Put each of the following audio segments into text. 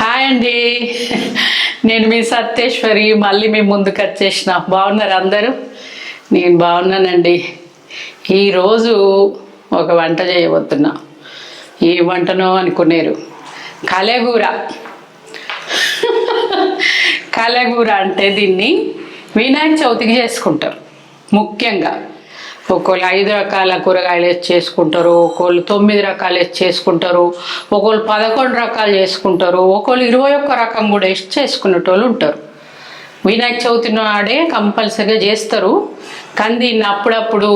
Hi అండి, నేను మీ సత్యేశ్వరి. మళ్ళీ మీ ముందుకు వచ్చేసిన. బాగున్నారు అందరూ? నేను బాగున్నానండి. ఈరోజు ఒక వంట చేయబోతున్నా. ఏ వంటనో అనుకున్నారు. కలగూర. కలగూర అంటే దీన్ని వినాయక చవితికి చేసుకుంటారు ముఖ్యంగా. ఒకళ్ళు 5 రకాల కూరగాయలు వేసి చేసుకుంటారు, ఒకళ్ళు 9 రకాలు వేసి చేసుకుంటారు, ఒకళ్ళు 11 రకాలు చేసుకుంటారు, ఒకళ్ళు 21 రకం కూడా వేసి చేసుకునేటోళ్ళు ఉంటారు. వినాయక చవితి నాడే కంపల్సరీగా చేస్తారు. కానీ దీన్ని అప్పుడప్పుడు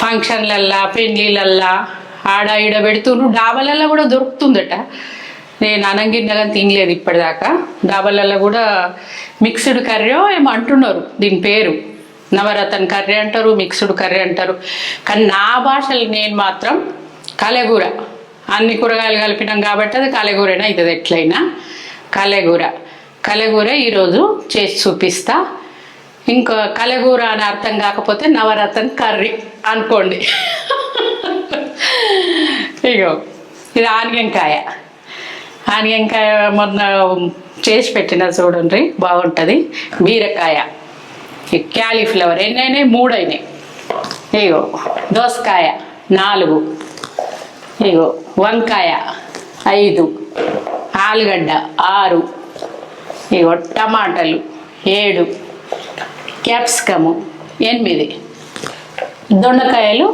ఫంక్షన్లల్లా, పెళ్ళిళ్ళల్లా ఆడ ఈడ పెడుతున్నారు. డాబాలల్లో కూడా దొరుకుతుందట. నేను అనంగిన్నగా తినలేదు ఇప్పటిదాకా. డాబాలల్లో కూడా మిక్స్డ్ కర్రీ ఏమో అంటున్నారు. దీని పేరు నవరత్న కర్రీ అంటారు, మిక్స్డ్ కర్రీ అంటారు. కానీ నా భాషలో నేను మాత్రం కలగూర. అన్ని కూరగాయలు కలిపినాం కాబట్టి అది కలగూరనే అవుతుంది. ఎట్లయినా కలగూర ఈరోజు చేసి చూపిస్తా. ఇంకా కలగూర అని అర్థం కాకపోతే నవరత్న కర్రీ అనుకోండి. ఇగో ఇది ఆనియంకాయ మొన్న చేసి పెట్టిన చూడండి, బాగుంటుంది. బీరకాయ, క్యాలీఫ్లవర్ ఎన్నైనాయి? 3 అయినాయి. ఇగో దోసకాయ 4, ఇగో వంకాయ 5, ఆలుగడ్డ 6, ఇగో టమాటాలు 7, క్యాప్సికము 8, దొండకాయలు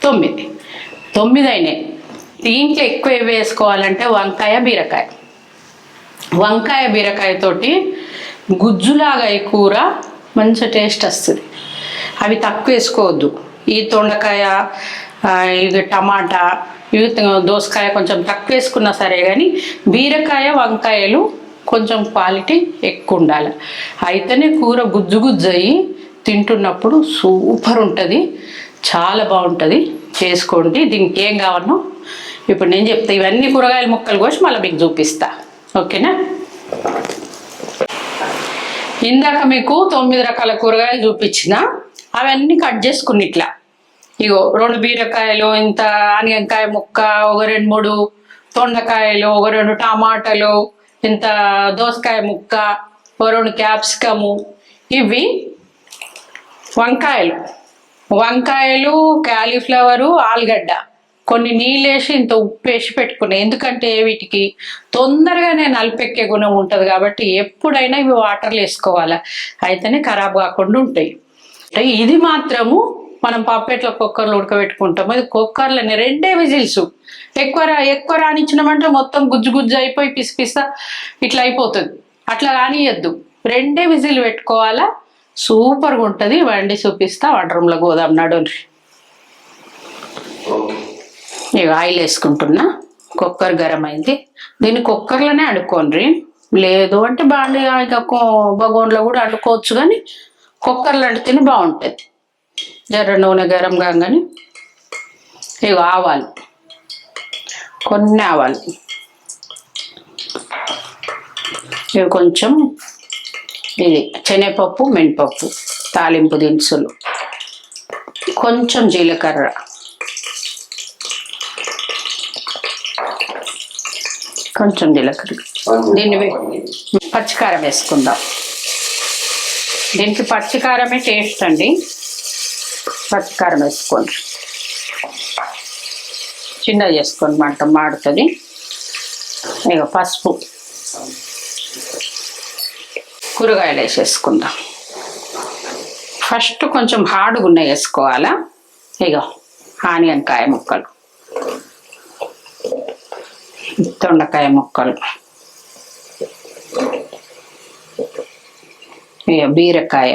9 అయినాయి. దీంట్లో ఎక్కువ వేసుకోవాలంటే వంకాయ బీరకాయతోటి గుజ్జులాగా ఈ కూర మంచి టేస్ట్ వస్తుంది. అవి తక్కువ వేసుకోవద్దు. ఈ దొండకాయ, ఇది టమాటా, ఇవి దోసకాయ కొంచెం తక్కువ వేసుకున్నా సరే, కానీ బీరకాయ వంకాయలు కొంచెం క్వాలిటీ ఎక్కువ ఉండాలి. అయితేనే కూర గుజ్జు అయ్యి తింటున్నప్పుడు సూపర్ ఉంటుంది, చాలా బాగుంటుంది. చేసుకోండి. దీనికి ఏం కావాలనో ఇప్పుడు నేను చెప్తా. ఇవన్నీ కూరగాయల ముక్కలు కోసి మళ్ళీ మీకు చూపిస్తా. ఓకేనా? ఇందాక మీకు 9 రకాల కూరగాయలు చూపించిన, అవన్నీ కట్ చేసుకుని ఇట్లా. ఇగో 2 బీరకాయలు, ఇంత ఆనియంకాయ ముక్క, ఒక 2-3 దొండకాయలు, ఒక 2 టమాటాలు, ఇంత దోసకాయ ముక్క, ఒక 2 క్యాప్సికము, ఇవి వంకాయలు, క్యాలీఫ్లవరు, ఆలుగడ్డ. కొన్ని నీళ్ళు వేసి ఇంత ఉప్పు వేసి పెట్టుకున్నాయి. ఎందుకంటే వీటికి తొందరగానే నలిపెక్కే గుణం ఉంటుంది కాబట్టి ఎప్పుడైనా ఇవి వాటర్లు వేసుకోవాలి. అయితేనే ఖరాబ్ కాకుండా ఉంటాయి. ఇది మాత్రము మనం పప్పెట్లో కుక్కర్లో ఉడకబెట్టుకుంటాము. ఇది కుక్కర్లోనే 2 విజిల్స్. ఎక్కువ రానిచ్చినామంటే మొత్తం గుజ్జు అయిపోయి పిసిపిస్తా ఇట్లా అయిపోతుంది. అట్లా రానియద్దు. 2 విజిల్ పెట్టుకోవాలా. సూపర్గా ఉంటుంది. వండి చూపిస్తా. వంట రూమ్లో గోదాం నడుండ్రి. ఇక ఆయిల్ వేసుకుంటున్నా. కుక్కర్ గరం అయింది. దీన్ని కుక్కర్లోనే వండుకోండి. లేదు అంటే బాండి బగోన్లో కూడా వండుకోవచ్చు, కానీ కుక్కర్లో వండితేనే బాగుంటుంది. జర్ర నూనె గరం కాగానే ఇక ఆవాలు, కొన్ని ఆవాలు, ఇవి కొంచెం, ఇది శనగపప్పు, మినపప్పు, తాలింపు దినుసులు, కొంచెం జీలకర్ర, దీన్ని పచ్చికారం వేసుకుందాం. దీనికి పచ్చికారమే టేస్ట్ అండి. పచ్చికారం వేసుకోండి. చిన్నగా చేసుకోండి, మంట మాడుతుంది. ఇక పసుపు, కూరగాయలు వేసేసుకుందాం. ఫస్ట్ కొంచెం హార్డ్గా ఉన్నాయి వేసుకోవాలా. ఇక ఆనియన్కాయ ముక్కలు, దొండకాయ ముక్కలు, ఇక బీరకాయ,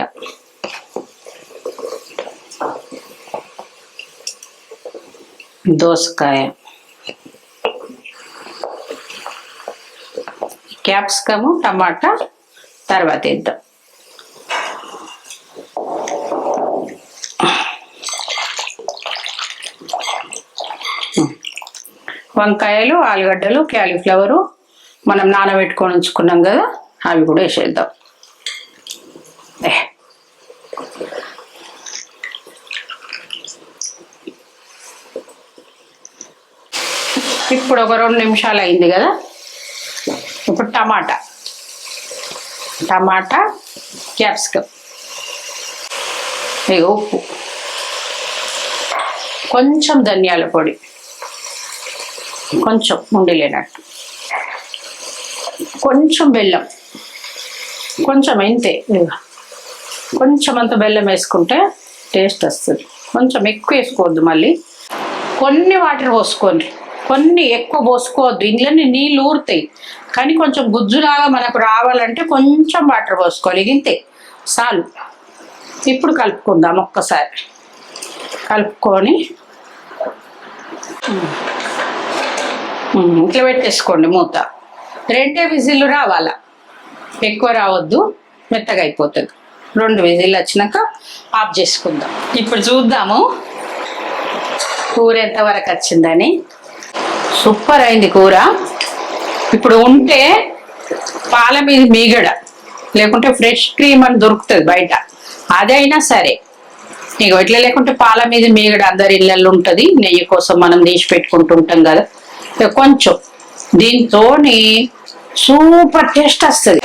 దోసకాయ, క్యాప్సికము, టమాటా తర్వాత వేద్దాం. వంకాయలు, ఆలుగడ్డలు, క్యాలీఫ్లవరు మనం నానబెట్టుకొని ఉంచుకున్నాం కదా, అవి కూడా వేసేద్దాం. ఇప్పుడు ఒక 2 నిమిషాలు అయింది కదా, ఇప్పుడు టమాటా క్యాప్సికమ్, ఉప్పు, కొంచెం ధనియాల పొడి, కొంచెం ఉండిలేనట్టు, కొంచెం బెల్లం, కొంచెం ఇంతే, కొంచెం అంత బెల్లం వేసుకుంటే టేస్ట్ వస్తుంది. కొంచెం ఎక్కువ వేసుకోవద్దు, మళ్ళీ కొన్ని వాటర్ పోసుకోండి, కొన్ని ఎక్కువ పోసుకోవద్దు, ఇంట్లోనే నీళ్ళు ఊరుతాయి. కానీ కొంచెం గుజ్జులాగా మనకు రావాలంటే కొంచెం వాటర్ పోసుకోవాలి, ఇంతే చాలు. ఇప్పుడు కలుపుకుందాం, ఒక్కసారి కలుపుకొని ఇట్లా పెట్టేసుకోండి మూత. 2 విజిల్లు రావాలా, ఎక్కువ రావద్దు, మెత్తగా అయిపోతుంది. 2 విజిల్లు వచ్చినాక ఆఫ్ చేసుకుందాం. ఇప్పుడు చూద్దాము కూర ఎంతవరకు వచ్చిందని. సూపర్ అయింది కూర. ఇప్పుడు ఉంటే పాల మీద మీగడ, లేకుంటే ఫ్రెష్ క్రీమ్ అని దొరుకుతుంది బయట, అదైనా సరే. ఇక ఇట్లా లేకుంటే పాల మీద మీగడ అందరి ఇళ్ళల్లో ఉంటుంది, నెయ్యి కోసం మనం తీసి పెట్టుకుంటూ ఉంటాం కదా. కొంచెం దీంతో సూపర్ టేస్ట్ వస్తుంది.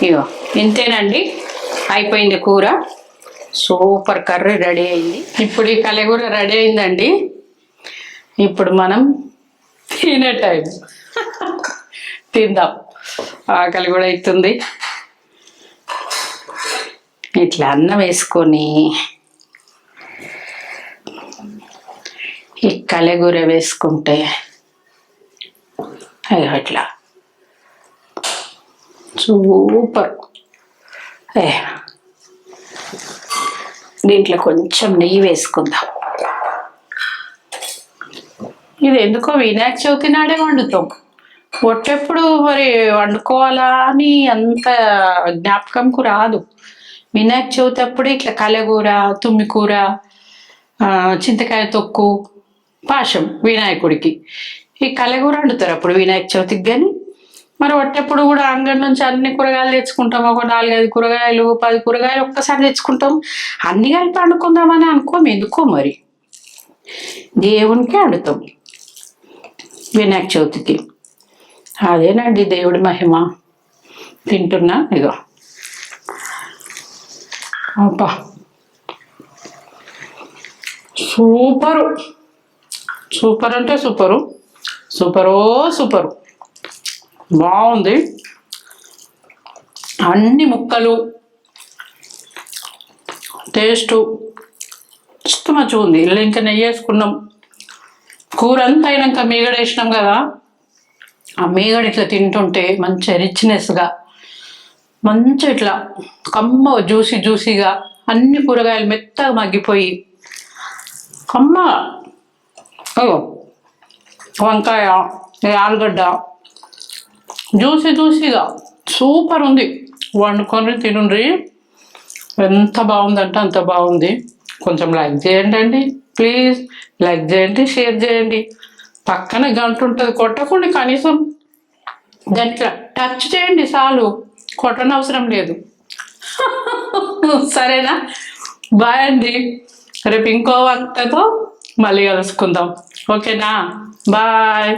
ఇగో ఇంతేనండి, అయిపోయింది కూర. సూపర్ కర్రీ రెడీ అయింది. ఇప్పుడు ఈ కలగూర రెడీ అయిందండి. ఇప్పుడు మనం తినే టైం, తిందాం. ఆకలి కూడా అవుతుంది. ఇట్లా అన్నం వేసుకొని ఈ కలగూర వేసుకుంటే అట్లా సూపర్. దీంట్లో కొంచెం నెయ్యి వేసుకుందాం. ఇది ఎందుకో వినాయక చవితి నాడే వండుతాం, ఒట్టెప్పుడు మరి వండుకోవాలా అని అంత జ్ఞాపకంకు రాదు. వినాయక చవితి అప్పుడే ఇట్లా కలగూర, తుమ్మికూర, చింతకాయ తొక్కు, పాశం వినాయకుడికి. ఈ కలగూర వండుతారు అప్పుడు వినాయక చవితికి. కానీ మరి ఒట్టెప్పుడు కూడా అంగడి నుంచి అన్ని కూరగాయలు తెచ్చుకుంటాం. ఒక 4-5 కూరగాయలు, 10 కూరగాయలు ఒక్కసారి తెచ్చుకుంటాం. అన్ని కలిపి వండుకుందామని అనుకోము, ఎందుకో మరి. దేవునికి వండుతాం వినాయక చవితికి. అదేనండి దేవుడి మహిమ. తింటున్నా ఇదో. అబ్బా సూపరు, సూపర్ అంటే సూపరు, సూపరు బాగుంది. అన్ని ముక్కలు టేస్టు మంచిగా ఉంది. ఇలా ఇంకా నెయ్యి వేసుకున్నాం. కూర అంతా అయినాక మీగడ వేసినాం కదా, ఆ మీగడ ఇట్లా తింటుంటే మంచిగా రిచ్నెస్గా, మంచిగా ఇట్లా కమ్మ జ్యూసీగా, అన్ని కూరగాయలు మెత్తగా మగ్గిపోయి కమ్మ. వంకాయ, ఆలుగడ్డ జ్యూసీగా సూపర్ ఉంది. వండుకొని తినండి, ఎంత బాగుందంటే అంత బాగుంది. కొంచెం లైక్ చేయండి అండి ప్లీజ్, లైక్ చేయండి, షేర్ చేయండి. పక్కన గంట ఉంటుంది, కొట్టకండి, కనీసం దాంట్లో టచ్ చేయండి చాలు, కొట్టనవసరం లేదు. సరేనా? బాయ్ అండి. రేపు ఇంకో వంటతో మళ్ళీ కలుసుకుందాం, ఓకేనా? బాయ్.